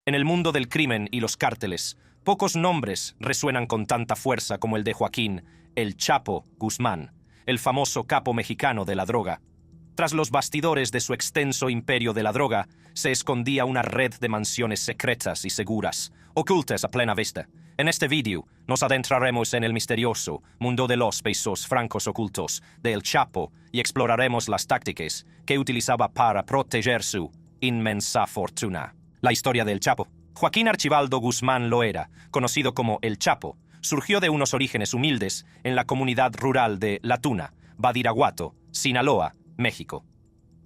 En el mundo del crimen y los cárteles, pocos nombres resuenan con tanta fuerza como el de Joaquín El Chapo Guzmán, el famoso capo mexicano de la droga. Tras los bastidores de su extenso imperio de la droga, se escondía una red de mansiones secretas y seguras, ocultas a plena vista. En este vídeo nos adentraremos en el misterioso mundo de los pesos francos ocultos de El Chapo y exploraremos las tácticas que utilizaba para proteger su inmensa fortuna. La historia del Chapo. Joaquín Archibaldo Guzmán Loera, conocido como El Chapo, surgió de unos orígenes humildes en la comunidad rural de La Tuna, Badiraguato, Sinaloa, México.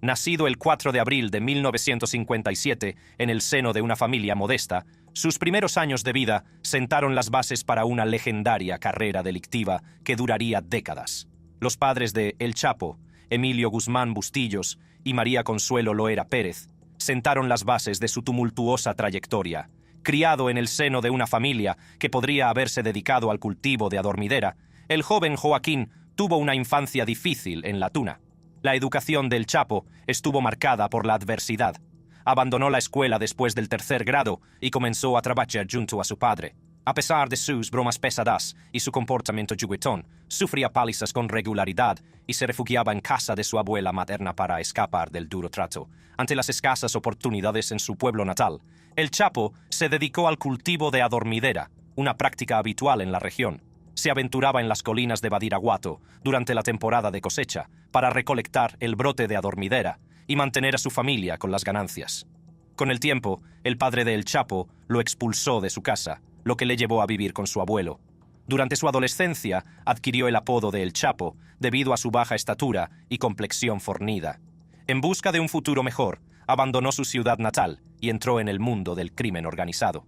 Nacido el 4 de abril de 1957 en el seno de una familia modesta, sus primeros años de vida sentaron las bases para una legendaria carrera delictiva que duraría décadas. Los padres de El Chapo, Emilio Guzmán Bustillos y María Consuelo Loera Pérez, sentaron las bases de su tumultuosa trayectoria. Criado en el seno de una familia que podría haberse dedicado al cultivo de adormidera, el joven Joaquín tuvo una infancia difícil en La Tuna. La educación del Chapo estuvo marcada por la adversidad. Abandonó la escuela después del tercer grado y comenzó a trabajar junto a su padre. A pesar de sus bromas pesadas y su comportamiento juguetón, sufría palizas con regularidad y se refugiaba en casa de su abuela materna para escapar del duro trato. Ante las escasas oportunidades en su pueblo natal, el Chapo se dedicó al cultivo de adormidera, una práctica habitual en la región. Se aventuraba en las colinas de Badiraguato durante la temporada de cosecha para recolectar el brote de adormidera y mantener a su familia con las ganancias. Con el tiempo, el padre de El Chapo lo expulsó de su casa, lo que le llevó a vivir con su abuelo. Durante su adolescencia, adquirió el apodo de El Chapo debido a su baja estatura y complexión fornida. En busca de un futuro mejor, abandonó su ciudad natal y entró en el mundo del crimen organizado.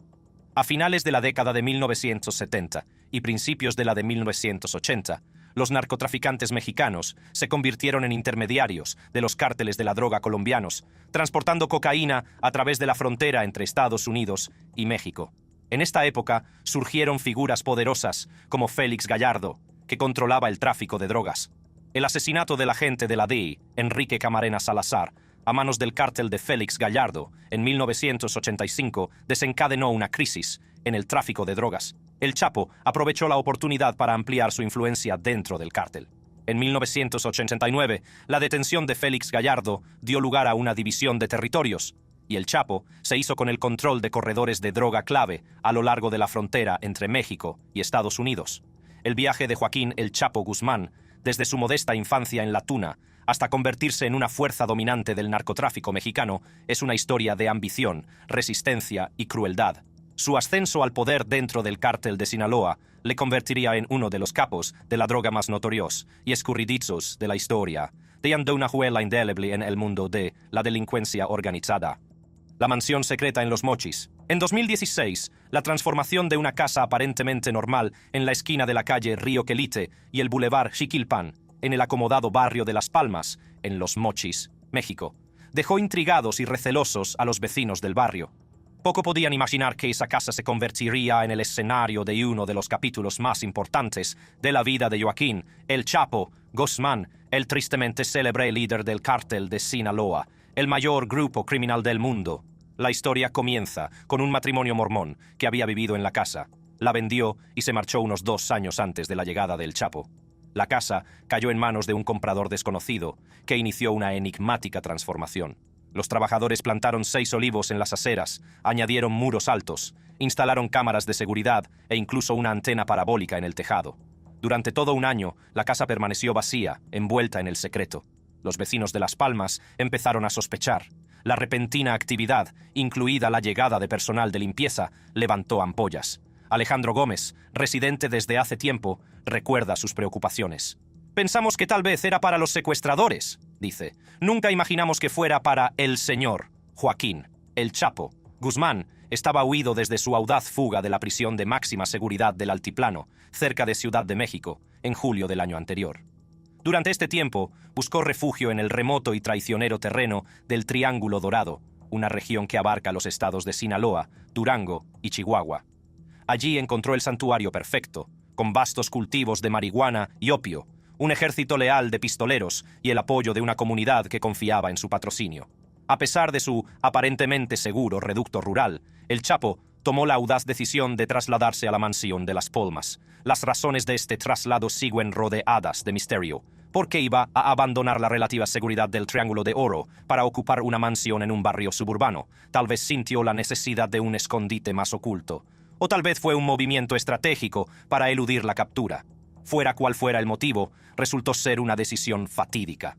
A finales de la década de 1970 y principios de la de 1980, los narcotraficantes mexicanos se convirtieron en intermediarios de los cárteles de la droga colombianos, transportando cocaína a través de la frontera entre Estados Unidos y México. En esta época surgieron figuras poderosas como Félix Gallardo, que controlaba el tráfico de drogas. El asesinato del agente de la DEA, Enrique Camarena Salazar, a manos del cártel de Félix Gallardo, en 1985, desencadenó una crisis en el tráfico de drogas. El Chapo aprovechó la oportunidad para ampliar su influencia dentro del cártel. En 1989, la detención de Félix Gallardo dio lugar a una división de territorios, y el Chapo se hizo con el control de corredores de droga clave a lo largo de la frontera entre México y Estados Unidos. El viaje de Joaquín El Chapo Guzmán, desde su modesta infancia en La Tuna hasta convertirse en una fuerza dominante del narcotráfico mexicano, es una historia de ambición, resistencia y crueldad. Su ascenso al poder dentro del cártel de Sinaloa le convertiría en uno de los capos de la droga más notoriosos y escurridizos de la historia, dejando una huella indeleble en el mundo de la delincuencia organizada. La mansión secreta en Los Mochis. En 2016, la transformación de una casa aparentemente normal en la esquina de la calle Río Quelite y el bulevar Xiquilpan, en el acomodado barrio de Las Palmas, en Los Mochis, México, dejó intrigados y recelosos a los vecinos del barrio. Poco podían imaginar que esa casa se convertiría en el escenario de uno de los capítulos más importantes de la vida de Joaquín El Chapo Guzmán, el tristemente célebre líder del cártel de Sinaloa, el mayor grupo criminal del mundo. La historia comienza con un matrimonio mormón que había vivido en la casa. La vendió y se marchó unos 2 años antes de la llegada del Chapo. La casa cayó en manos de un comprador desconocido que inició una enigmática transformación. Los trabajadores plantaron 6 olivos en las aceras, añadieron muros altos, instalaron cámaras de seguridad e incluso una antena parabólica en el tejado. Durante todo un año, la casa permaneció vacía, envuelta en el secreto. Los vecinos de Las Palmas empezaron a sospechar. La repentina actividad, incluida la llegada de personal de limpieza, levantó ampollas. Alejandro Gómez, residente desde hace tiempo, recuerda sus preocupaciones. «Pensamos que tal vez era para los secuestradores», dice. «Nunca imaginamos que fuera para el señor Joaquín El Chapo Guzmán. Estaba huido desde su audaz fuga de la prisión de máxima seguridad del Altiplano, cerca de Ciudad de México, en julio del año anterior. Durante este tiempo, buscó refugio en el remoto y traicionero terreno del Triángulo Dorado, una región que abarca los estados de Sinaloa, Durango y Chihuahua. Allí encontró el santuario perfecto, con vastos cultivos de marihuana y opio, un ejército leal de pistoleros y el apoyo de una comunidad que confiaba en su patrocinio. A pesar de su aparentemente seguro reducto rural, el Chapo tomó la audaz decisión de trasladarse a la mansión de Las Palmas. Las razones de este traslado siguen rodeadas de misterio, porque iba a abandonar la relativa seguridad del Triángulo de Oro para ocupar una mansión en un barrio suburbano. Tal vez sintió la necesidad de un escondite más oculto, o tal vez fue un movimiento estratégico para eludir la captura. Fuera cual fuera el motivo, resultó ser una decisión fatídica.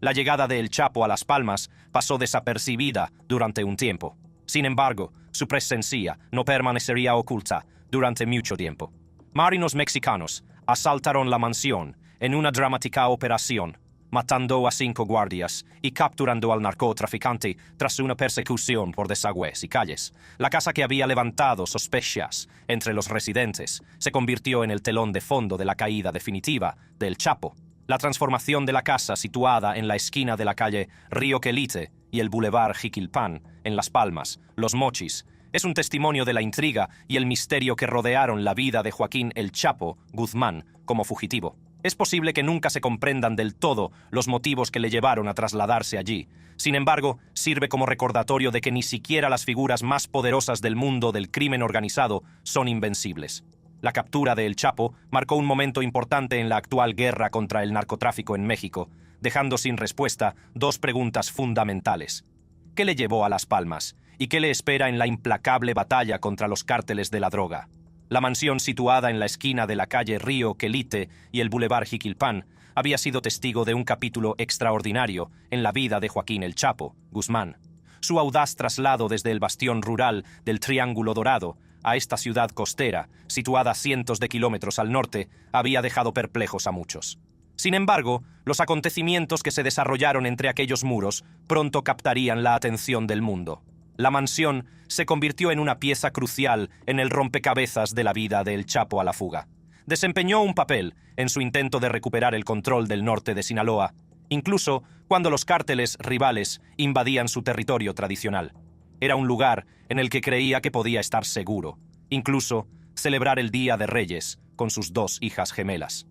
La llegada de El Chapo a Las Palmas pasó desapercibida durante un tiempo. Sin embargo, su presencia no permanecería oculta durante mucho tiempo. Marinos mexicanos asaltaron la mansión en una dramática operación, matando a 5 guardias y capturando al narcotraficante tras una persecución por desagües y calles. La casa, que había levantado sospechas entre los residentes, se convirtió en el telón de fondo de la caída definitiva del Chapo. La transformación de la casa, situada en la esquina de la calle Río Quelite y el Boulevard Jiquilpan, en Las Palmas, Los Mochis, es un testimonio de la intriga y el misterio que rodearon la vida de Joaquín El Chapo Guzmán como fugitivo. Es posible que nunca se comprendan del todo los motivos que le llevaron a trasladarse allí. Sin embargo, sirve como recordatorio de que ni siquiera las figuras más poderosas del mundo del crimen organizado son invencibles. La captura de El Chapo marcó un momento importante en la actual guerra contra el narcotráfico en México, dejando sin respuesta 2 preguntas fundamentales. ¿Qué le llevó a Las Palmas? ¿Y qué le espera en la implacable batalla contra los cárteles de la droga? La mansión, situada en la esquina de la calle Río Quelite y el Boulevard Jiquilpan, había sido testigo de un capítulo extraordinario en la vida de Joaquín El Chapo Guzmán. Su audaz traslado desde el bastión rural del Triángulo Dorado a esta ciudad costera, situada cientos de kilómetros al norte, había dejado perplejos a muchos. Sin embargo, los acontecimientos que se desarrollaron entre aquellos muros pronto captarían la atención del mundo. La mansión se convirtió en una pieza crucial en el rompecabezas de la vida de El Chapo a la fuga. Desempeñó un papel en su intento de recuperar el control del norte de Sinaloa, incluso cuando los cárteles rivales invadían su territorio tradicional. Era un lugar en el que creía que podía estar seguro, incluso celebrar el Día de Reyes con sus 2 hijas gemelas.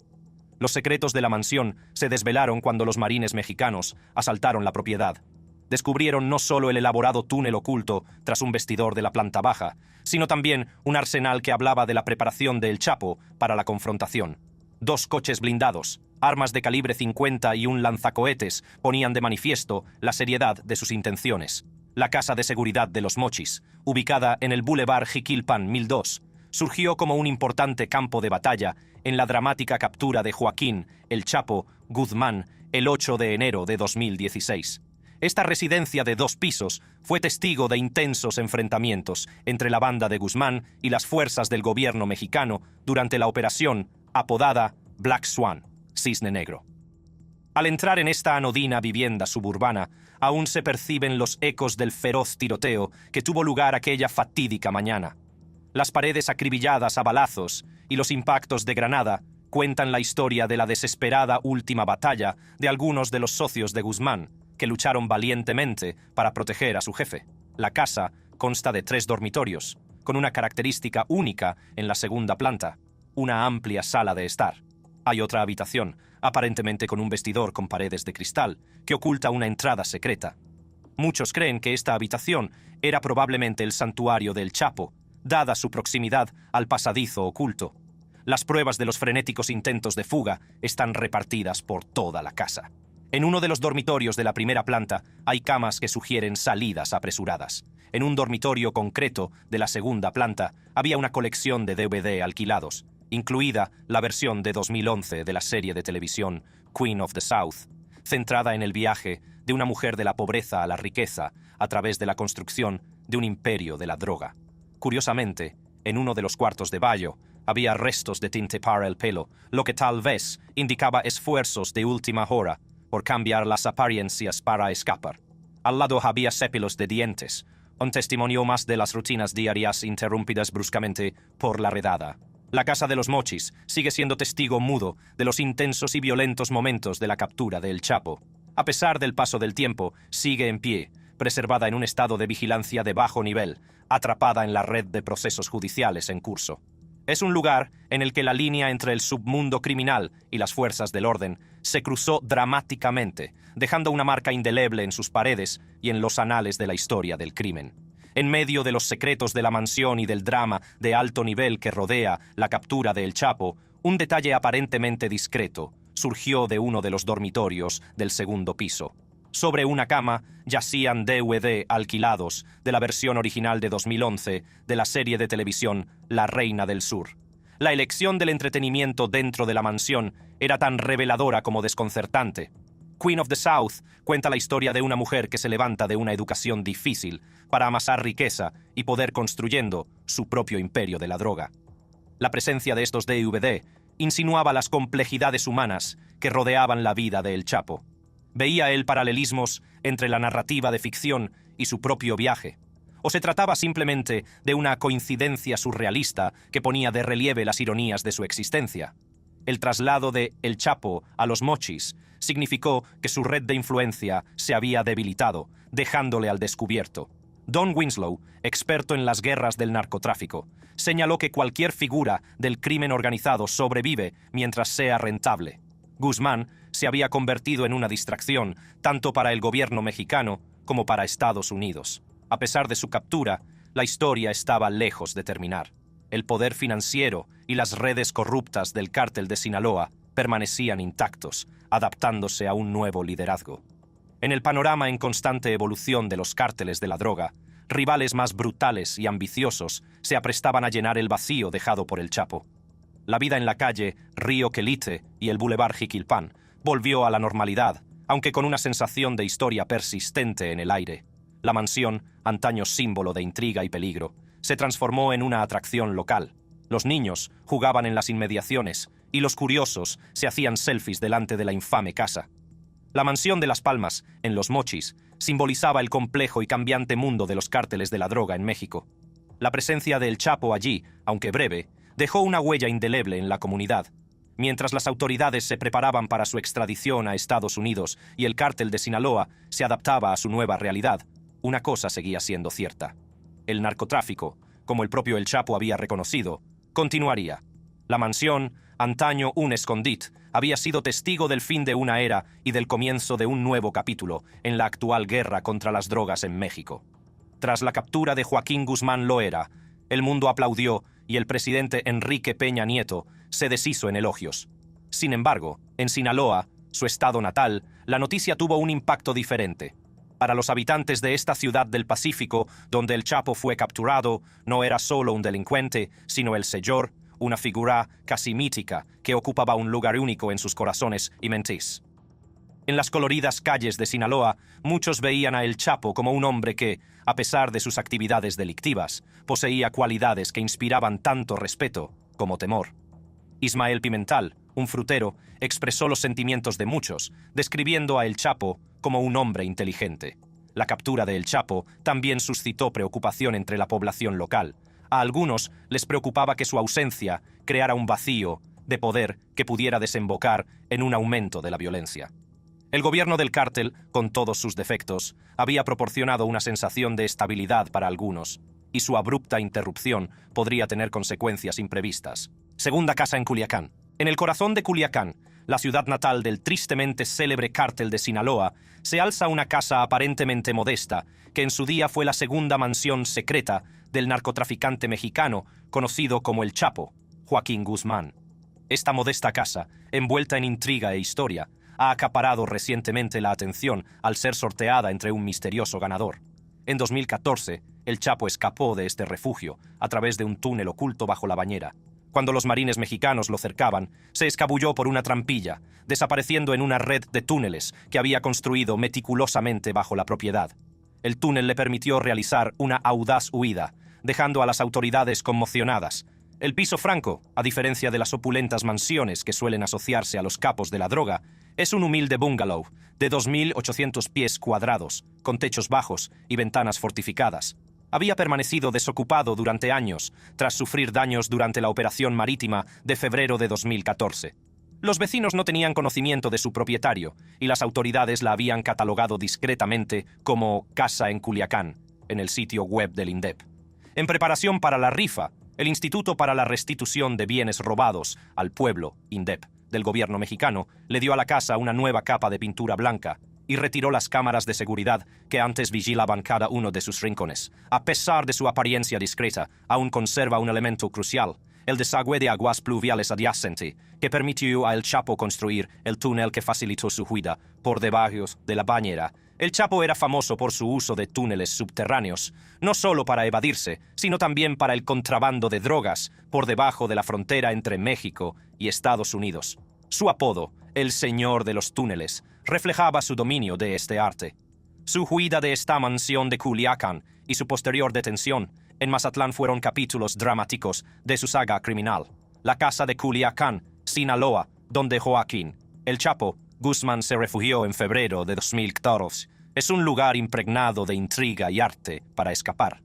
Los secretos de la mansión se desvelaron cuando los marines mexicanos asaltaron la propiedad. Descubrieron no solo el elaborado túnel oculto tras un vestidor de la planta baja, sino también un arsenal que hablaba de la preparación de El Chapo para la confrontación. 2 coches blindados, armas de calibre 50 y un lanzacohetes ponían de manifiesto la seriedad de sus intenciones. La Casa de Seguridad de Los Mochis, ubicada en el Boulevard Jiquilpan 1002, surgió como un importante campo de batalla en la dramática captura de Joaquín El Chapo Guzmán el 8 de enero de 2016. Esta residencia de 2 pisos fue testigo de intensos enfrentamientos entre la banda de Guzmán y las fuerzas del gobierno mexicano durante la operación apodada Black Swan, Cisne Negro. Al entrar en esta anodina vivienda suburbana, aún se perciben los ecos del feroz tiroteo que tuvo lugar aquella fatídica mañana. Las paredes acribilladas a balazos y los impactos de granada cuentan la historia de la desesperada última batalla de algunos de los socios de Guzmán, que lucharon valientemente para proteger a su jefe. La casa consta de 3 dormitorios, con una característica única en la segunda planta, una amplia sala de estar. Hay otra habitación, aparentemente con un vestidor con paredes de cristal, que oculta una entrada secreta. Muchos creen que esta habitación era probablemente el santuario del Chapo, dada su proximidad al pasadizo oculto. Las pruebas de los frenéticos intentos de fuga están repartidas por toda la casa. En uno de los dormitorios de la primera planta hay camas que sugieren salidas apresuradas. En un dormitorio concreto de la segunda planta había una colección de DVD alquilados, incluida la versión de 2011 de la serie de televisión Queen of the South, centrada en el viaje de una mujer de la pobreza a la riqueza a través de la construcción de un imperio de la droga. Curiosamente, en uno de los cuartos de baño había restos de tinte para el pelo, lo que tal vez indicaba esfuerzos de última hora por cambiar las apariencias para escapar. Al lado había cepilos de dientes, un testimonio más de las rutinas diarias interrumpidas bruscamente por la redada. La Casa de los Mochis sigue siendo testigo mudo de los intensos y violentos momentos de la captura de El Chapo. A pesar del paso del tiempo, sigue en pie, preservada en un estado de vigilancia de bajo nivel, atrapada en la red de procesos judiciales en curso. Es un lugar en el que la línea entre el submundo criminal y las fuerzas del orden se cruzó dramáticamente, dejando una marca indeleble en sus paredes y en los anales de la historia del crimen. En medio de los secretos de la mansión y del drama de alto nivel que rodea la captura de El Chapo, un detalle aparentemente discreto surgió de uno de los dormitorios del segundo piso. Sobre una cama yacían DVD alquilados de la versión original de 2011 de la serie de televisión La Reina del Sur. La elección del entretenimiento dentro de la mansión era tan reveladora como desconcertante. Queen of the South cuenta la historia de una mujer que se levanta de una educación difícil para amasar riqueza y poder construyendo su propio imperio de la droga. La presencia de estos DVD insinuaba las complejidades humanas que rodeaban la vida de El Chapo. ¿Veía él paralelismos entre la narrativa de ficción y su propio viaje? ¿O se trataba simplemente de una coincidencia surrealista que ponía de relieve las ironías de su existencia? El traslado de El Chapo a los Mochis significó que su red de influencia se había debilitado, dejándole al descubierto. Don Winslow, experto en las guerras del narcotráfico, señaló que cualquier figura del crimen organizado sobrevive mientras sea rentable. Guzmán se había convertido en una distracción tanto para el gobierno mexicano como para Estados Unidos. A pesar de su captura, la historia estaba lejos de terminar. El poder financiero y las redes corruptas del cártel de Sinaloa permanecían intactos, adaptándose a un nuevo liderazgo. En el panorama en constante evolución de los cárteles de la droga, rivales más brutales y ambiciosos se aprestaban a llenar el vacío dejado por El Chapo. La vida en la calle Río Quelite y el Boulevard Jiquilpan volvió a la normalidad, aunque con una sensación de historia persistente en el aire. La mansión, antaño símbolo de intriga y peligro, se transformó en una atracción local. Los niños jugaban en las inmediaciones y los curiosos se hacían selfies delante de la infame casa. La mansión de Las Palmas, en Los Mochis, simbolizaba el complejo y cambiante mundo de los cárteles de la droga en México. La presencia de El Chapo allí, aunque breve, dejó una huella indeleble en la comunidad. Mientras las autoridades se preparaban para su extradición a Estados Unidos y el cártel de Sinaloa se adaptaba a su nueva realidad, una cosa seguía siendo cierta. El narcotráfico, como el propio El Chapo había reconocido, continuaría. La mansión, antaño un escondite, había sido testigo del fin de una era y del comienzo de un nuevo capítulo en la actual guerra contra las drogas en México. Tras la captura de Joaquín Guzmán Loera, el mundo aplaudió y el presidente Enrique Peña Nieto se deshizo en elogios. Sin embargo, en Sinaloa, su estado natal, la noticia tuvo un impacto diferente. Para los habitantes de esta ciudad del Pacífico, donde El Chapo fue capturado, no era solo un delincuente, sino el señor, una figura casi mítica que ocupaba un lugar único en sus corazones y mentes. En las coloridas calles de Sinaloa, muchos veían a El Chapo como un hombre que, a pesar de sus actividades delictivas, poseía cualidades que inspiraban tanto respeto como temor. Ismael Pimental, un frutero, expresó los sentimientos de muchos, describiendo a El Chapo como un hombre inteligente. La captura de El Chapo también suscitó preocupación entre la población local. A algunos les preocupaba que su ausencia creara un vacío de poder que pudiera desembocar en un aumento de la violencia. El gobierno del cártel, con todos sus defectos, había proporcionado una sensación de estabilidad para algunos, y su abrupta interrupción podría tener consecuencias imprevistas. Segunda casa en Culiacán. En el corazón de Culiacán, la ciudad natal del tristemente célebre cártel de Sinaloa, se alza una casa aparentemente modesta, que en su día fue la segunda mansión secreta del narcotraficante mexicano conocido como El Chapo, Joaquín Guzmán. Esta modesta casa, envuelta en intriga e historia, ha acaparado recientemente la atención al ser sorteada entre un misterioso ganador. En 2014, El Chapo escapó de este refugio a través de un túnel oculto bajo la bañera. Cuando los marines mexicanos lo cercaban, se escabulló por una trampilla, desapareciendo en una red de túneles que había construido meticulosamente bajo la propiedad. El túnel le permitió realizar una audaz huida, dejando a las autoridades conmocionadas. El piso franco, a diferencia de las opulentas mansiones que suelen asociarse a los capos de la droga, es un humilde bungalow de 2.800 pies cuadrados, con techos bajos y ventanas fortificadas. Había permanecido desocupado durante años, tras sufrir daños durante la operación marítima de febrero de 2014. Los vecinos no tenían conocimiento de su propietario, y las autoridades la habían catalogado discretamente como Casa en Culiacán, en el sitio web del INDEP. En preparación para la rifa, El Instituto para la Restitución de Bienes Robados al Pueblo, INDEP, del gobierno mexicano, le dio a la casa una nueva capa de pintura blanca y retiró las cámaras de seguridad que antes vigilaban cada uno de sus rincones. A pesar de su apariencia discreta, aún conserva un elemento crucial: el desagüe de aguas pluviales adyacente, que permitió a El Chapo construir el túnel que facilitó su huida por debajo de la bañera. El Chapo era famoso por su uso de túneles subterráneos, no solo para evadirse, sino también para el contrabando de drogas por debajo de la frontera entre México y Estados Unidos. Su apodo, el Señor de los Túneles, reflejaba su dominio de este arte. Su huida de esta mansión de Culiacán y su posterior detención en Mazatlán fueron capítulos dramáticos de su saga criminal. La casa de Culiacán, Sinaloa, donde Joaquín El Chapo Guzmán se refugió en febrero de 2014, es un lugar impregnado de intriga y arte para escapar.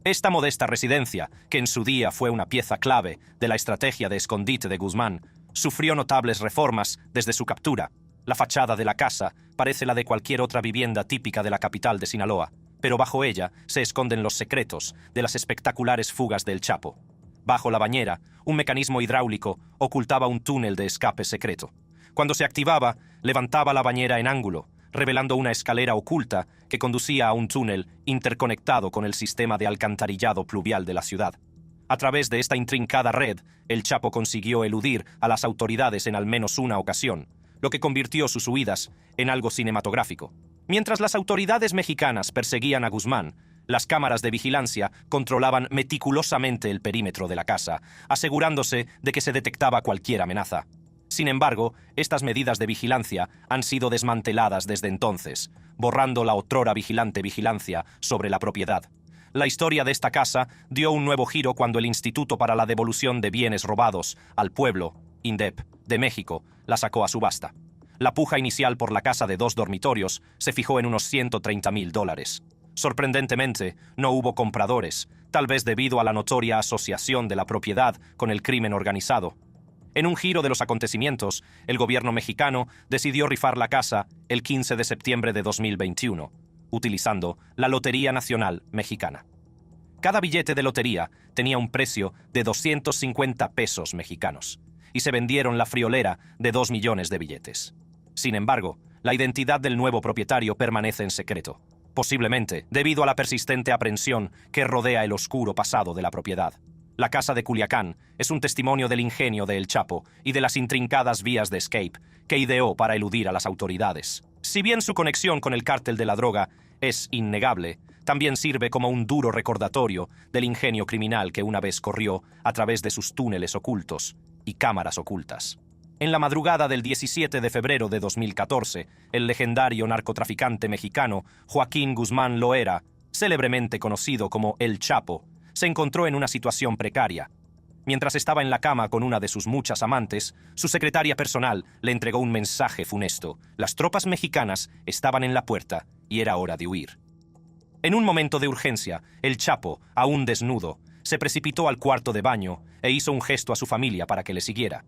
Esta modesta residencia, que en su día fue una pieza clave de la estrategia de escondite de Guzmán, sufrió notables reformas desde su captura. La fachada de la casa parece la de cualquier otra vivienda típica de la capital de Sinaloa, pero bajo ella se esconden los secretos de las espectaculares fugas del Chapo. Bajo la bañera, un mecanismo hidráulico ocultaba un túnel de escape secreto. Cuando se activaba, levantaba la bañera en ángulo, revelando una escalera oculta que conducía a un túnel interconectado con el sistema de alcantarillado pluvial de la ciudad. A través de esta intrincada red, El Chapo consiguió eludir a las autoridades en al menos una ocasión, lo que convirtió sus huidas en algo cinematográfico. Mientras las autoridades mexicanas perseguían a Guzmán, las cámaras de vigilancia controlaban meticulosamente el perímetro de la casa, asegurándose de que se detectaba cualquier amenaza. Sin embargo, estas medidas de vigilancia han sido desmanteladas desde entonces, borrando la otrora vigilante vigilancia sobre la propiedad. La historia de esta casa dio un nuevo giro cuando el Instituto para la Devolución de Bienes Robados al Pueblo, INDEP, de México, la sacó a subasta. La puja inicial por la casa de 2 dormitorios se fijó en unos $130,000. Sorprendentemente, no hubo compradores, tal vez debido a la notoria asociación de la propiedad con el crimen organizado. En un giro de los acontecimientos, el gobierno mexicano decidió rifar la casa el 15 de septiembre de 2021, utilizando la Lotería Nacional Mexicana. Cada billete de lotería tenía un precio de 250 pesos mexicanos, y se vendieron la friolera de 2 millones de billetes. Sin embargo, la identidad del nuevo propietario permanece en secreto, posiblemente debido a la persistente aprensión que rodea el oscuro pasado de la propiedad. La casa de Culiacán es un testimonio del ingenio de El Chapo y de las intrincadas vías de escape que ideó para eludir a las autoridades. Si bien su conexión con el cártel de la droga es innegable, también sirve como un duro recordatorio del ingenio criminal que una vez corrió a través de sus túneles ocultos y cámaras ocultas. En la madrugada del 17 de febrero de 2014, el legendario narcotraficante mexicano Joaquín Guzmán Loera, célebremente conocido como El Chapo, se encontró en una situación precaria. Mientras estaba en la cama con una de sus muchas amantes, su secretaria personal le entregó un mensaje funesto. Las tropas mexicanas estaban en la puerta y era hora de huir. En un momento de urgencia, El Chapo, aún desnudo, se precipitó al cuarto de baño e hizo un gesto a su familia para que le siguiera.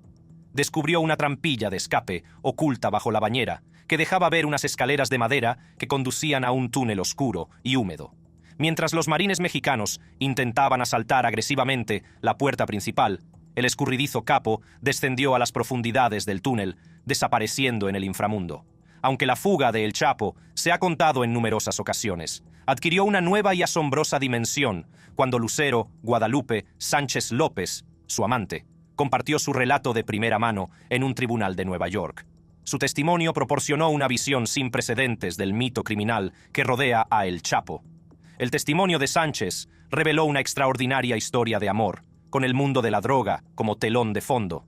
Descubrió una trampilla de escape oculta bajo la bañera que dejaba ver unas escaleras de madera que conducían a un túnel oscuro y húmedo. Mientras los marines mexicanos intentaban asaltar agresivamente la puerta principal, el escurridizo capo descendió a las profundidades del túnel, desapareciendo en el inframundo. Aunque la fuga de El Chapo se ha contado en numerosas ocasiones, adquirió una nueva y asombrosa dimensión cuando Lucero Guadalupe Sánchez López, su amante, compartió su relato de primera mano en un tribunal de Nueva York. Su testimonio proporcionó una visión sin precedentes del mito criminal que rodea a El Chapo. El testimonio de Sánchez reveló una extraordinaria historia de amor, con el mundo de la droga como telón de fondo.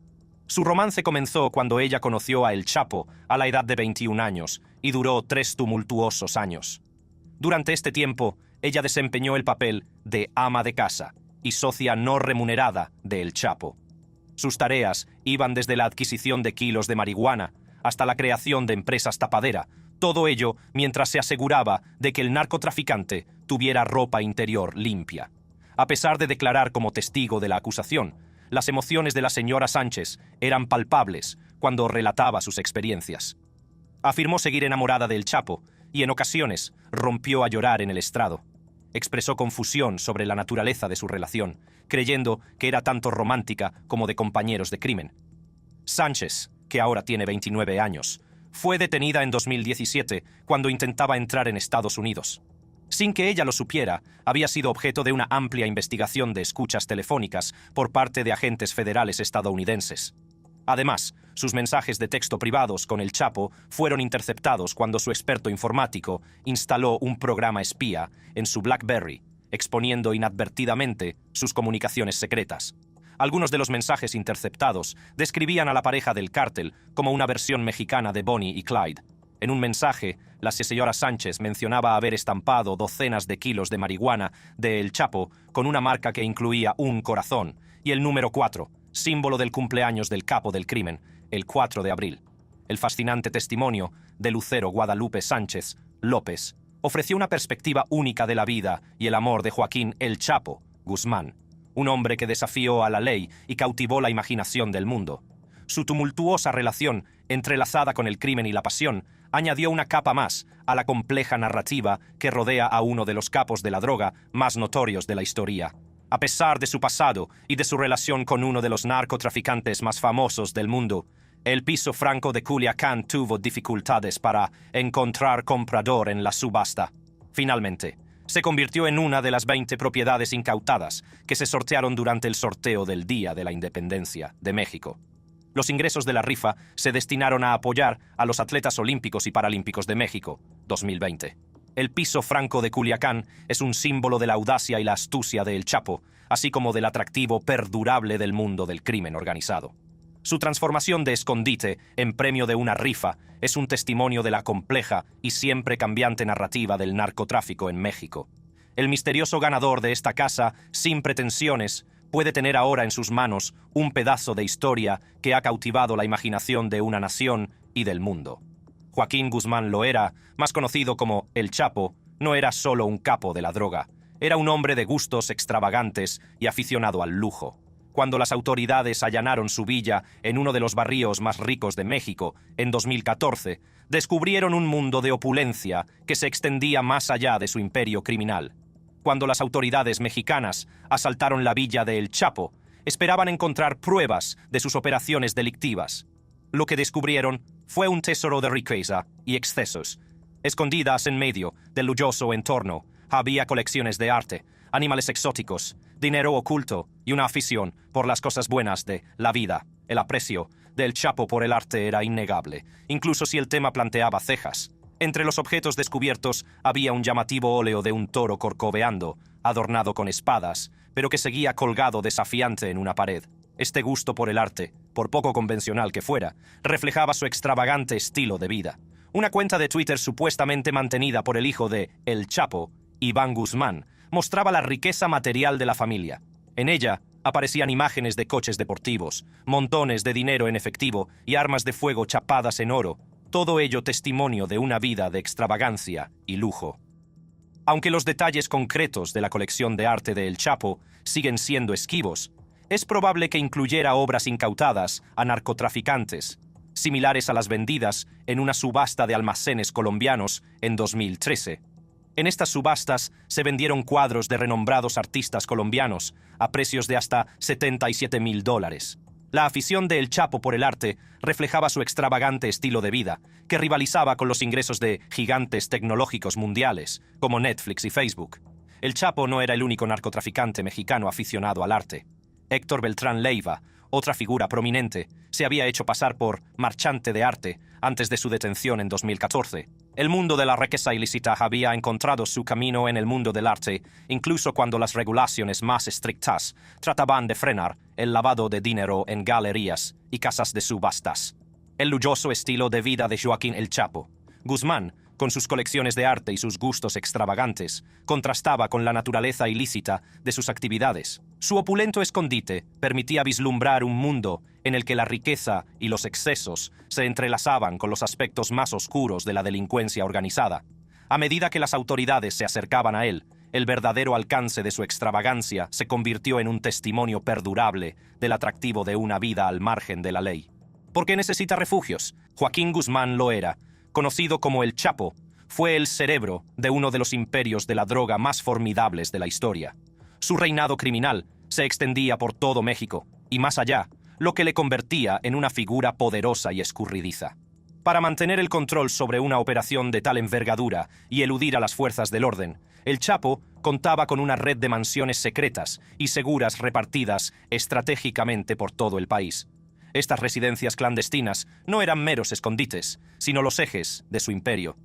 Su romance comenzó cuando ella conoció a El Chapo a la edad de 21 años y duró 3 tumultuosos años. Durante este tiempo, ella desempeñó el papel de ama de casa y socia no remunerada de El Chapo. Sus tareas iban desde la adquisición de kilos de marihuana hasta la creación de empresas tapadera, todo ello mientras se aseguraba de que el narcotraficante tuviera ropa interior limpia. A pesar de declarar como testigo de la acusación, las emociones de la señora Sánchez eran palpables cuando relataba sus experiencias. Afirmó seguir enamorada de El Chapo y en ocasiones rompió a llorar en el estrado. expresó confusión sobre la naturaleza de su relación, creyendo que era tanto romántica como de compañeros de crimen. Sánchez, que ahora tiene 29 años, fue detenida en 2017 cuando intentaba entrar en Estados Unidos. Sin que ella lo supiera, había sido objeto de una amplia investigación de escuchas telefónicas por parte de agentes federales estadounidenses. Además, sus mensajes de texto privados con el Chapo fueron interceptados cuando su experto informático instaló un programa espía en su BlackBerry, exponiendo inadvertidamente sus comunicaciones secretas. Algunos de los mensajes interceptados describían a la pareja del cártel como una versión mexicana de Bonnie y Clyde. En un mensaje, la señora Sánchez mencionaba haber estampado docenas de kilos de marihuana de El Chapo con una marca que incluía un corazón y el número 4, símbolo del cumpleaños del capo del crimen, el 4 de abril. El fascinante testimonio de Lucero Guadalupe Sánchez López ofreció una perspectiva única de la vida y el amor de Joaquín El Chapo Guzmán, un hombre que desafió a la ley y cautivó la imaginación del mundo. Su tumultuosa relación, entrelazada con el crimen y la pasión, añadió una capa más a la compleja narrativa que rodea a uno de los capos de la droga más notorios de la historia. A pesar de su pasado y de su relación con uno de los narcotraficantes más famosos del mundo, el piso franco de Culiacán tuvo dificultades para encontrar comprador en la subasta. Finalmente, se convirtió en una de las 20 propiedades incautadas que se sortearon durante el sorteo del Día de la Independencia de México. Los ingresos de la rifa se destinaron a apoyar a los atletas olímpicos y paralímpicos de México 2020. El piso franco de Culiacán es un símbolo de la audacia y la astucia de El Chapo, así como del atractivo perdurable del mundo del crimen organizado. Su transformación de escondite en premio de una rifa es un testimonio de la compleja y siempre cambiante narrativa del narcotráfico en México. El misterioso ganador de esta casa, sin pretensiones, puede tener ahora en sus manos un pedazo de historia que ha cautivado la imaginación de una nación y del mundo. Joaquín Guzmán Loera, más conocido como El Chapo, no era solo un capo de la droga, era un hombre de gustos extravagantes y aficionado al lujo. Cuando las autoridades allanaron su villa en uno de los barrios más ricos de México, en 2014, descubrieron un mundo de opulencia que se extendía más allá de su imperio criminal. Cuando las autoridades mexicanas asaltaron la villa de El Chapo, esperaban encontrar pruebas de sus operaciones delictivas. Lo que descubrieron fue un tesoro de riqueza y excesos. Escondidas en medio del lujoso entorno, había colecciones de arte, animales exóticos, dinero oculto y una afición por las cosas buenas de la vida. El aprecio del Chapo por el arte era innegable, incluso si el tema planteaba cejas. Entre los objetos descubiertos había un llamativo óleo de un toro corcoveando, adornado con espadas, pero que seguía colgado desafiante en una pared. Este gusto por el arte, por poco convencional que fuera, reflejaba su extravagante estilo de vida. Una cuenta de Twitter supuestamente mantenida por el hijo de El Chapo, Iván Guzmán, mostraba la riqueza material de la familia. En ella aparecían imágenes de coches deportivos, montones de dinero en efectivo y armas de fuego chapadas en oro, todo ello testimonio de una vida de extravagancia y lujo. Aunque los detalles concretos de la colección de arte de El Chapo siguen siendo esquivos, es probable que incluyera obras incautadas a narcotraficantes, similares a las vendidas en una subasta de almacenes colombianos en 2013. En estas subastas se vendieron cuadros de renombrados artistas colombianos a precios de hasta $77,000. La afición de El Chapo por el arte reflejaba su extravagante estilo de vida, que rivalizaba con los ingresos de gigantes tecnológicos mundiales, como Netflix y Facebook. El Chapo no era el único narcotraficante mexicano aficionado al arte. Héctor Beltrán Leiva, otra figura prominente, se había hecho pasar por marchante de arte antes de su detención en 2014. El mundo de la riqueza ilícita había encontrado su camino en el mundo del arte, incluso cuando las regulaciones más estrictas trataban de frenar el lavado de dinero en galerías y casas de subastas. El lujoso estilo de vida de Joaquín El Chapo Guzmán, con sus colecciones de arte y sus gustos extravagantes, contrastaba con la naturaleza ilícita de sus actividades. Su opulento escondite permitía vislumbrar un mundo en el que la riqueza y los excesos se entrelazaban con los aspectos más oscuros de la delincuencia organizada. A medida que las autoridades se acercaban a él, el verdadero alcance de su extravagancia se convirtió en un testimonio perdurable del atractivo de una vida al margen de la ley. ¿Por qué necesita refugios? Joaquín Guzmán Loera, conocido como El Chapo, fue el cerebro de uno de los imperios de la droga más formidables de la historia. Su reinado criminal se extendía por todo México y más allá, lo que le convertía en una figura poderosa y escurridiza. Para mantener el control sobre una operación de tal envergadura y eludir a las fuerzas del orden, el Chapo contaba con una red de mansiones secretas y seguras repartidas estratégicamente por todo el país. Estas residencias clandestinas no eran meros escondites, sino los ejes de su imperio.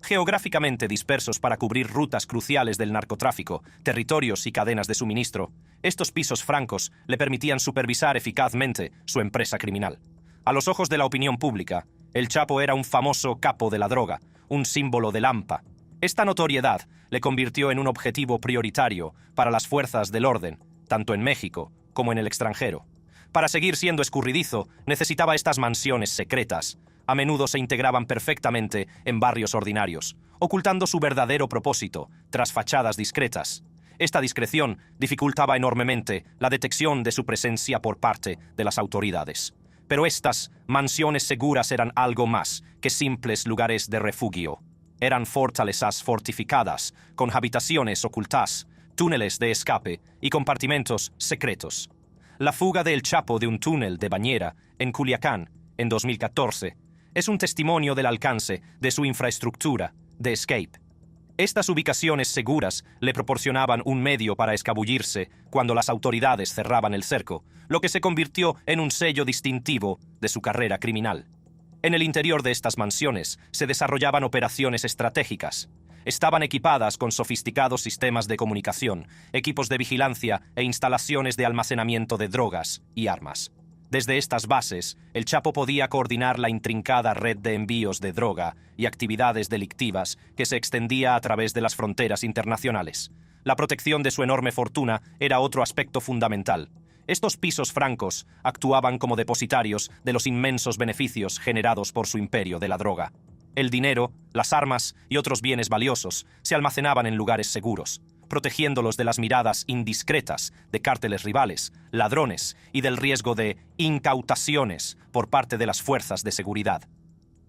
Geográficamente dispersos para cubrir rutas cruciales del narcotráfico, territorios y cadenas de suministro, estos pisos francos le permitían supervisar eficazmente su empresa criminal. A los ojos de la opinión pública, el Chapo era un famoso capo de la droga, un símbolo del AMPA. Esta notoriedad le convirtió en un objetivo prioritario para las fuerzas del orden, tanto en México como en el extranjero. Para seguir siendo escurridizo, necesitaba estas mansiones secretas. A menudo se integraban perfectamente en barrios ordinarios, ocultando su verdadero propósito tras fachadas discretas. Esta discreción dificultaba enormemente la detección de su presencia por parte de las autoridades. Pero estas mansiones seguras eran algo más que simples lugares de refugio. Eran fortalezas fortificadas, con habitaciones ocultas, túneles de escape y compartimentos secretos. La fuga del Chapo de un túnel de bañera en Culiacán, en 2014, es un testimonio del alcance de su infraestructura de escape. Estas ubicaciones seguras le proporcionaban un medio para escabullirse cuando las autoridades cerraban el cerco, lo que se convirtió en un sello distintivo de su carrera criminal. En el interior de estas mansiones se desarrollaban operaciones estratégicas. Estaban equipadas con sofisticados sistemas de comunicación, equipos de vigilancia e instalaciones de almacenamiento de drogas y armas. Desde estas bases, el Chapo podía coordinar la intrincada red de envíos de droga y actividades delictivas que se extendía a través de las fronteras internacionales. La protección de su enorme fortuna era otro aspecto fundamental. Estos pisos francos actuaban como depositarios de los inmensos beneficios generados por su imperio de la droga. El dinero, las armas y otros bienes valiosos se almacenaban en lugares seguros, protegiéndolos de las miradas indiscretas de cárteles rivales, ladrones y del riesgo de incautaciones por parte de las fuerzas de seguridad.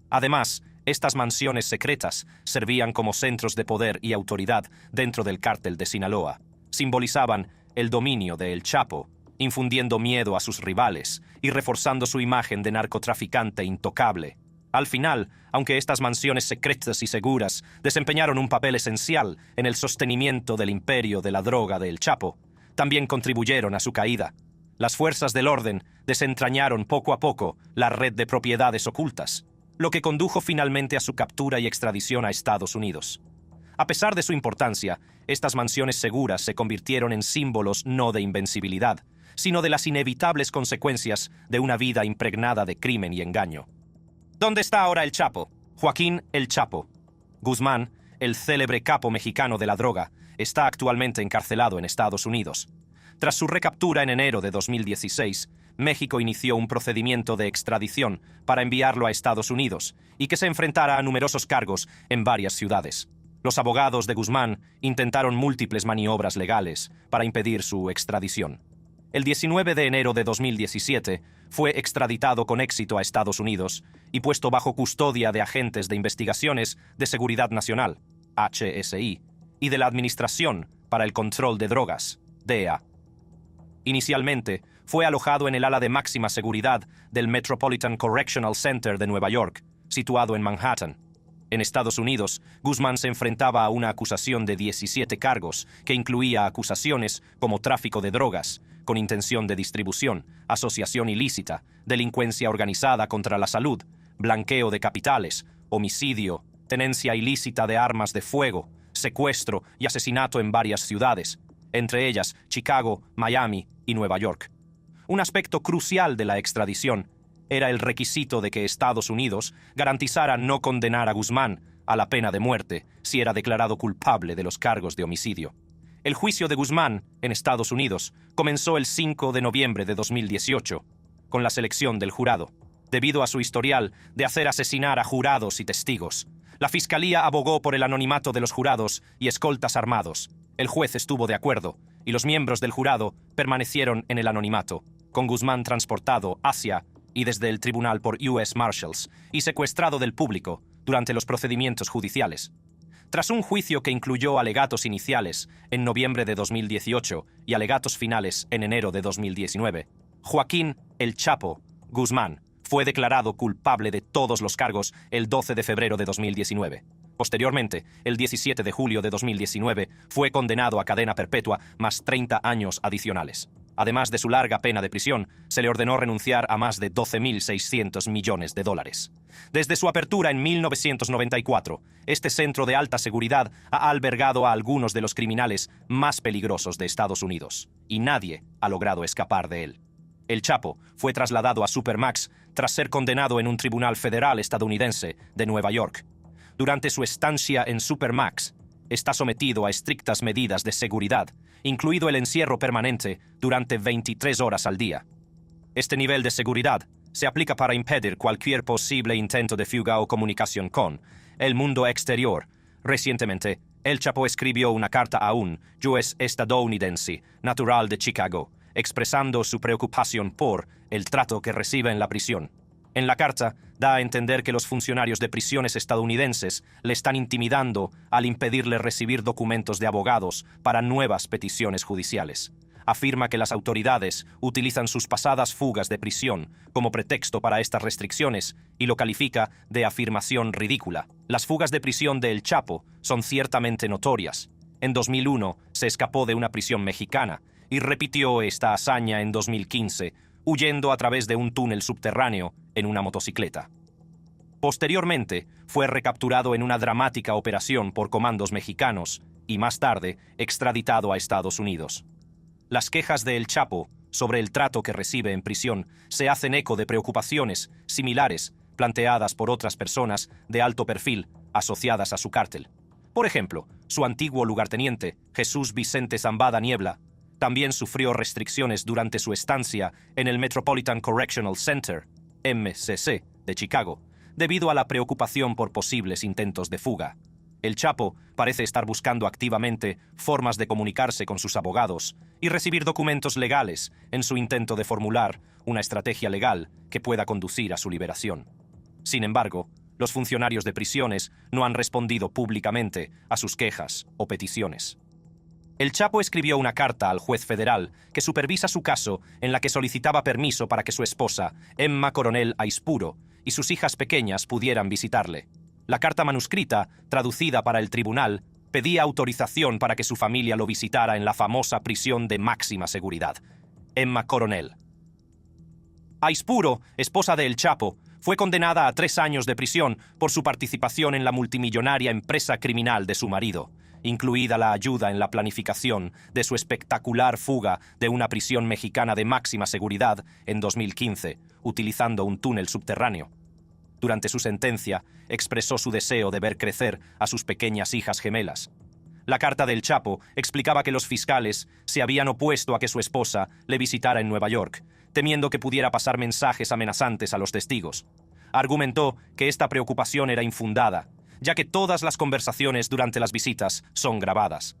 Además, estas mansiones secretas servían como centros de poder y autoridad dentro del cártel de Sinaloa. Simbolizaban el dominio de El Chapo, infundiendo miedo a sus rivales y reforzando su imagen de narcotraficante intocable. Al final, aunque estas mansiones secretas y seguras desempeñaron un papel esencial en el sostenimiento del imperio de la droga de El Chapo, también contribuyeron a su caída. Las fuerzas del orden desentrañaron poco a poco la red de propiedades ocultas, lo que condujo finalmente a su captura y extradición a Estados Unidos. A pesar de su importancia, estas mansiones seguras se convirtieron en símbolos no de invencibilidad, sino de las inevitables consecuencias de una vida impregnada de crimen y engaño. ¿Dónde está ahora el Chapo? Joaquín El Chapo Guzmán, el célebre capo mexicano de la droga, está actualmente encarcelado en Estados Unidos. Tras su recaptura en enero de 2016, México inició un procedimiento de extradición para enviarlo a Estados Unidos y que se enfrentara a numerosos cargos en varias ciudades. Los abogados de Guzmán intentaron múltiples maniobras legales para impedir su extradición. El 19 de enero de 2017 fue extraditado con éxito a Estados Unidos y puesto bajo custodia de agentes de investigaciones de Seguridad Nacional, HSI, y de la Administración para el Control de Drogas, DEA. Inicialmente, fue alojado en el ala de máxima seguridad del Metropolitan Correctional Center de Nueva York, situado en Manhattan. En Estados Unidos, Guzmán se enfrentaba a una acusación de 17 cargos, que incluía acusaciones como tráfico de drogas, con intención de distribución, asociación ilícita, delincuencia organizada contra la salud, blanqueo de capitales, homicidio, tenencia ilícita de armas de fuego, secuestro y asesinato en varias ciudades, entre ellas Chicago, Miami y Nueva York. Un aspecto crucial de la extradición era el requisito de que Estados Unidos garantizara no condenar a Guzmán a la pena de muerte si era declarado culpable de los cargos de homicidio. El juicio de Guzmán en Estados Unidos comenzó el 5 de noviembre de 2018, con la selección del jurado. Debido a su historial de hacer asesinar a jurados y testigos, la Fiscalía abogó por el anonimato de los jurados y escoltas armados. El juez estuvo de acuerdo, y los miembros del jurado permanecieron en el anonimato, con Guzmán transportado hacia y desde el tribunal por US Marshals y secuestrado del público durante los procedimientos judiciales. Tras un juicio que incluyó alegatos iniciales en noviembre de 2018 y alegatos finales en enero de 2019, Joaquín El Chapo Guzmán fue declarado culpable de todos los cargos el 12 de febrero de 2019. Posteriormente, el 17 de julio de 2019, fue condenado a cadena perpetua más 30 años adicionales. Además de su larga pena de prisión, se le ordenó renunciar a más de 12.600 millones de dólares. Desde su apertura en 1994, este centro de alta seguridad ha albergado a algunos de los criminales más peligrosos de Estados Unidos, y nadie ha logrado escapar de él. El Chapo fue trasladado a Supermax tras ser condenado en un tribunal federal estadounidense de Nueva York. Durante su estancia en Supermax, está sometido a estrictas medidas de seguridad, incluido el encierro permanente durante 23 horas al día. Este nivel de seguridad se aplica para impedir cualquier posible intento de fuga o comunicación con el mundo exterior. Recientemente, El Chapo escribió una carta a un juez estadounidense natural de Chicago, expresando su preocupación por el trato que recibe en la prisión. En la carta, da a entender que los funcionarios de prisiones estadounidenses le están intimidando al impedirle recibir documentos de abogados para nuevas peticiones judiciales. Afirma que las autoridades utilizan sus pasadas fugas de prisión como pretexto para estas restricciones y lo califica de afirmación ridícula. Las fugas de prisión de El Chapo son ciertamente notorias. En 2001 se escapó de una prisión mexicana y repitió esta hazaña en 2015, huyendo a través de un túnel subterráneo en una motocicleta. Posteriormente, fue recapturado en una dramática operación por comandos mexicanos y más tarde extraditado a Estados Unidos. Las quejas de El Chapo sobre el trato que recibe en prisión se hacen eco de preocupaciones similares planteadas por otras personas de alto perfil asociadas a su cártel. Por ejemplo, su antiguo lugarteniente, Jesús Vicente Zambada Niebla, también sufrió restricciones durante su estancia en el Metropolitan Correctional Center, MCC, de Chicago, debido a la preocupación por posibles intentos de fuga. El Chapo parece estar buscando activamente formas de comunicarse con sus abogados y recibir documentos legales en su intento de formular una estrategia legal que pueda conducir a su liberación. Sin embargo, los funcionarios de prisiones no han respondido públicamente a sus quejas o peticiones. El Chapo escribió una carta al juez federal que supervisa su caso en la que solicitaba permiso para que su esposa, Emma Coronel Aispuro, y sus hijas pequeñas pudieran visitarle. La carta manuscrita, traducida para el tribunal, pedía autorización para que su familia lo visitara en la famosa prisión de máxima seguridad, Emma Coronel. Aispuro, esposa de El Chapo, fue condenada a 3 años de prisión por su participación en la multimillonaria empresa criminal de su marido, incluida la ayuda en la planificación de su espectacular fuga de una prisión mexicana de máxima seguridad en 2015, utilizando un túnel subterráneo. Durante su sentencia, expresó su deseo de ver crecer a sus pequeñas hijas gemelas. La carta del Chapo explicaba que los fiscales se habían opuesto a que su esposa le visitara en Nueva York, temiendo que pudiera pasar mensajes amenazantes a los testigos. Argumentó que esta preocupación era infundada, ya que todas las conversaciones durante las visitas son grabadas.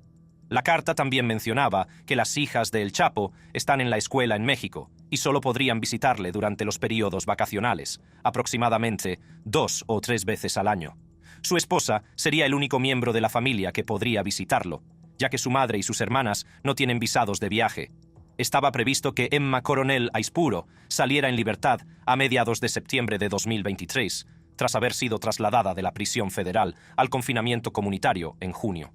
La carta también mencionaba que las hijas de El Chapo están en la escuela en México y solo podrían visitarle durante los periodos vacacionales, aproximadamente 2 o 3 veces al año. Su esposa sería el único miembro de la familia que podría visitarlo, ya que su madre y sus hermanas no tienen visados de viaje. Estaba previsto que Emma Coronel Aispuro saliera en libertad a mediados de septiembre de 2023, tras haber sido trasladada de la prisión federal al confinamiento comunitario en junio.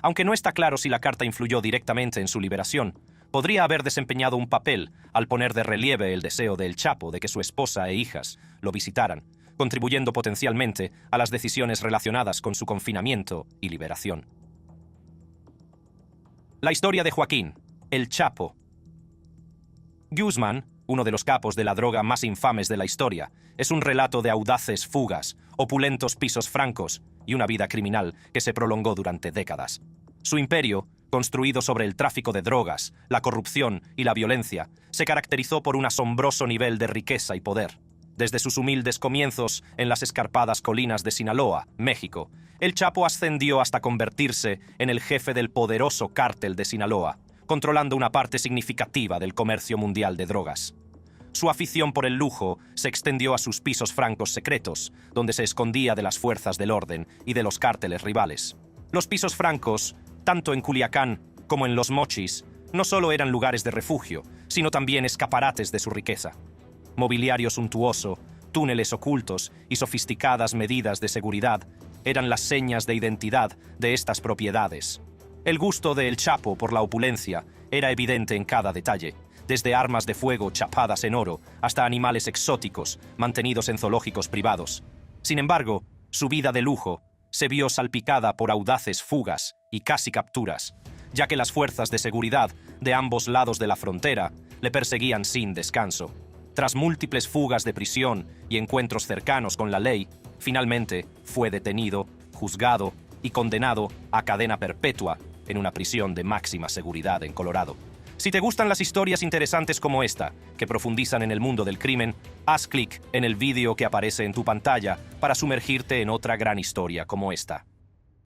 Aunque no está claro si la carta influyó directamente en su liberación, podría haber desempeñado un papel al poner de relieve el deseo de El Chapo de que su esposa e hijas lo visitaran, contribuyendo potencialmente a las decisiones relacionadas con su confinamiento y liberación. La historia de Joaquín, El Chapo Guzmán, uno de los capos de la droga más infames de la historia, es un relato de audaces fugas, opulentos pisos francos y una vida criminal que se prolongó durante décadas. Su imperio, construido sobre el tráfico de drogas, la corrupción y la violencia, se caracterizó por un asombroso nivel de riqueza y poder. Desde sus humildes comienzos en las escarpadas colinas de Sinaloa, México, El Chapo ascendió hasta convertirse en el jefe del poderoso cártel de Sinaloa, controlando una parte significativa del comercio mundial de drogas. Su afición por el lujo se extendió a sus pisos francos secretos, donde se escondía de las fuerzas del orden y de los cárteles rivales. Los pisos francos, tanto en Culiacán como en Los Mochis, no solo eran lugares de refugio, sino también escaparates de su riqueza. Mobiliario suntuoso, túneles ocultos y sofisticadas medidas de seguridad eran las señas de identidad de estas propiedades. El gusto de El Chapo por la opulencia era evidente en cada detalle, desde armas de fuego chapadas en oro hasta animales exóticos mantenidos en zoológicos privados. Sin embargo, su vida de lujo se vio salpicada por audaces fugas y casi capturas, ya que las fuerzas de seguridad de ambos lados de la frontera le perseguían sin descanso. Tras múltiples fugas de prisión y encuentros cercanos con la ley, finalmente fue detenido, juzgado y condenado a cadena perpetua en una prisión de máxima seguridad en Colorado. Si te gustan las historias interesantes como esta, que profundizan en el mundo del crimen, haz clic en el vídeo que aparece en tu pantalla para sumergirte en otra gran historia como esta.